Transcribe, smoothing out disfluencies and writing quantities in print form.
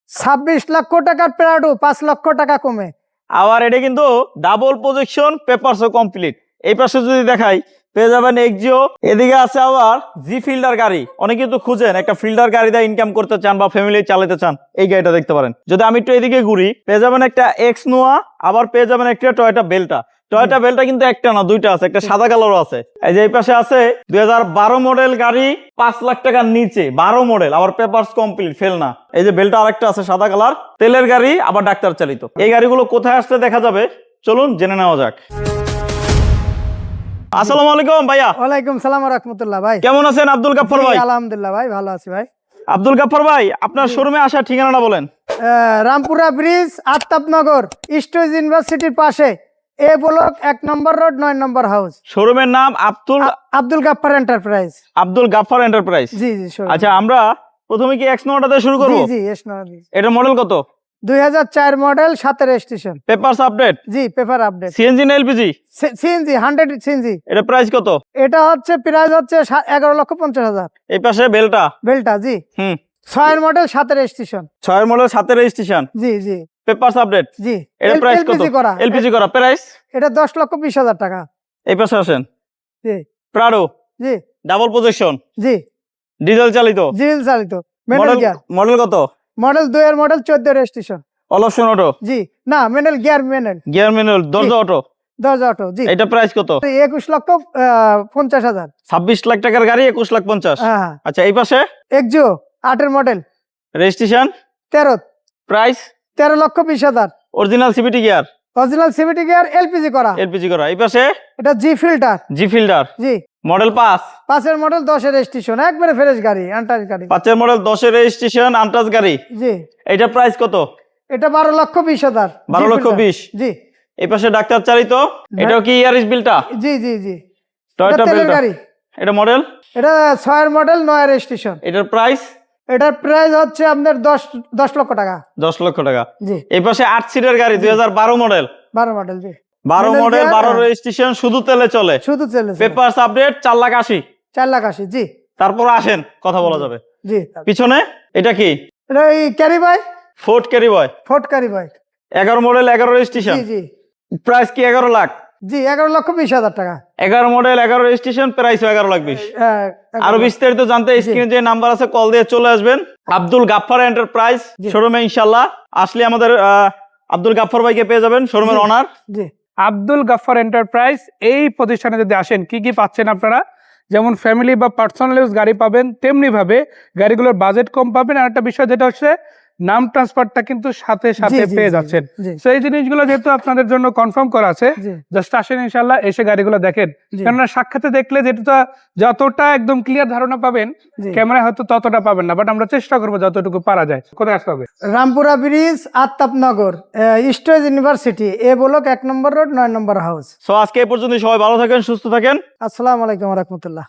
26 লক্ষ টাকার প্রাডো 5 লক্ষ টাকা কমে। আবার এটা কিন্তু ডাবল প্রজেকশন, পেপারসও কমপ্লিট। এই পাশে যদি দেখাই পেয়ে যাবেন এক্সিও। এদিকে আছে আবার জি ফিল্ডার গাড়ি। অনেকে কিন্তু খুঁজেন একটা ফিল্ডার গাড়ি দিয়ে ইনকাম করতে চান বা ফ্যামিলি চালাতে চান, এই গাড়িটা দেখতে পারেন। যদি আমি একটু এদিকে ঘুরি পেয়ে যাবেন একটা এক্স নোয়া, আবার পেয়ে যাবেন একটা টয়োটা বেলটা। টয়োটা বেলটা কিন্তু একটা না দুইটা আছে, একটা সাদা কালারও আছে। এই যে এই পাশে আছে 2012 মডেল গাড়ি, 5 লাখ টাকার নিচে, 12 মডেল, আবার পেপারস কমপ্লিট, ফেল না। এই যে বেলটা আরেকটা আছে সাদা কালার, তেলের গাড়ি, আবার ডাক্তার চালিত। এই গাড়িগুলো কোথায় আসলে দেখা যাবে চলুন জেনে নেওয়া যাক। আসসালামু আলাইকুম ভাইয়া। ওয়ালাইকুম সালাম ওয়া রাহমাতুল্লাহ। ভাই কেমন আছেন আব্দুল গাফফার ভাই? আলহামদুলিল্লাহ ভাই, ভালো আছি ভাই। আব্দুল গাফফার ভাই, আপনার শোরুমে আসার ঠিকানাটা বলেন। রামপুরা ব্রিজ, আফতাবনগর, স্টেজ ইউনিভার্সিটির পাশে, এ block 1 number road, 9 number house. শোরুমের নাম আব্দুল গাফফার এন্টারপ্রাইজ। আব্দুল গাফফার এন্টারপ্রাইজ। জি জি। আচ্ছা, আমরা প্রথমে কি এক্স নোটা দিয়ে শুরু করব? জি জি, এস না। এটা মডেল কত? 2004 মডেল, 7 রেজিস্ট্রেশন। Papers update? জি, পেপার আপডেট। সিএনজি না এলপিজি? CNG, 100 CNG. এটা প্রাইস কত? এটা হচ্ছে প্রাইস হচ্ছে 11,50,000। এই পাশে বেলটা? বেলটা জি। 6 মডেল, 7 রেজিস্ট্রেশন। 6 model, 7 registration. জি জি। Papers update? জি। এটা প্রাইস কত? এলপিজি করা। প্রাইস? এটা 10,20,000 টাকা। এই পাশে আসেন। জি। প্রাডো? জি। Double projection? জি। ডিজেল চালিত? ডিজেল চালিত। Manual gear. মডেল কত? মডেল 2 এর model, 14 registration. All option auto? জি। না, ম্যানুয়াল গিয়ার, গিয়ার ম্যানুয়াল, দরজা অটো? দরজা অটো। জি। এটা প্রাইস কত? 21,50,000। 26 লাখ টাকার গাড়ি 21,50,000। হ্যাঁ। আচ্ছা, এই পাশে এক্সিও 8 এর model, registration? 13। Price? 13,20,000। Original CVT gear? Original CVT gear, LPG করা। এলপিজি করা। এই পাশে এটা জি ফিল্টার। জি ফিল্ডার? জি। মডেল 5? 5 এর মডেল, 10 এর রেজিস্ট্রেশন, একবারে ফ্রেশ গাড়ি, আনটাচ গাড়ি। 5 এর মডেল, 10 এর রেজিস্ট্রেশন, আনটাচ গাড়ি। জি। এটা প্রাইস কত? এটা 12,20,000। 12,20,000। জি। এই পাশে ডাক্তার চালিত, এটাও কি ইয়ারিস বিলটা? জি জি জি। টয়োটা তেলের বেলটা? গাড়ি। এটা মডেল? এটা 6 এর মডেল, 9 এর রেজিস্ট্রেশন। এটার প্রাইস? এটার প্রাইস হচ্ছে আপনার 10 লক্ষ টাকা। 10 লক্ষ টাকা। জি। এই পাশে 8 সিটের গাড়ি, 2012 মডেল? 12 মডেল। জি। 12 মডেল, 12 রেজিস্ট্রেশন, শুধু তেলে চলে? শুধু তেলে। Papers update, 4,80,000। 4,80,000। জি। তারপর আসেন কথা বলা যাবে। জি। পিছনে এটা কি? এটা এই ক্যারি বয়, ফোর্ড ক্যারি বয়? ফোর্ড ক্যারি বয়। 11 মডেল, 11 রেজিস্ট্রেশন? জি জি। প্রাইস কি 11 লাখ? জি, 11,20,000 টাকা। 11 মডেল, 11 রেজিস্ট্রেশন, প্রাইস 11,20,000। হ্যাঁ। আরো বিস্তারিত জানতে স্ক্রিনে যে নাম্বার আছে কল দিয়ে চলে আসবেন। আব্দুল গাফফার এন্টারপ্রাইজ শোরুমে ইনশাআল্লাহ আসলে আমাদের আব্দুল গাফফার ভাইকে পেয়ে যাবেন, শোরুমের ওনার। জি। আব্দুল গাফফার এন্টারপ্রাইজ, এই প্রতিষ্ঠানে যদি আসেন কি কি পাচ্ছেন আপনারা? যেমন ফ্যামিলি বা পার্সোনাল ইউজ গাড়ি পাবেন, তেমনি ভাবে গাড়িগুলোর বাজেট কম পাবেন। আর একটা বিষয় যেটা হচ্ছে নাম ট্রান্সফারটা কিন্তু সাথে সাথে পেয়ে যাচ্ছেন। তো এই জিনিসগুলো যেহেতু আপনাদের জন্য কনফার্ম করা আছে, জাস্ট আসেন ইনশাআল্লাহ, এসে গাড়িগুলো দেখেন। কেননা সাক্ষাতে দেখলে যেটা যতটা একদম ক্লিয়ার ধারণা পাবেন, ক্যামেরা হয়তো ততটা পাবেন না, বাট আমরা চেষ্টা করবো যতটুকু পারা যায়। কোথায় আসতে হবে? Rampura bridge, Aftabnagar, stage university, A block 1 number road, 9 number house. So আজকে এই পর্যন্ত, সবাই ভালো থাকেন, সুস্থ থাকেন। আসসালামু আলাইকুম ওয়া রাহমাতুল্লাহ।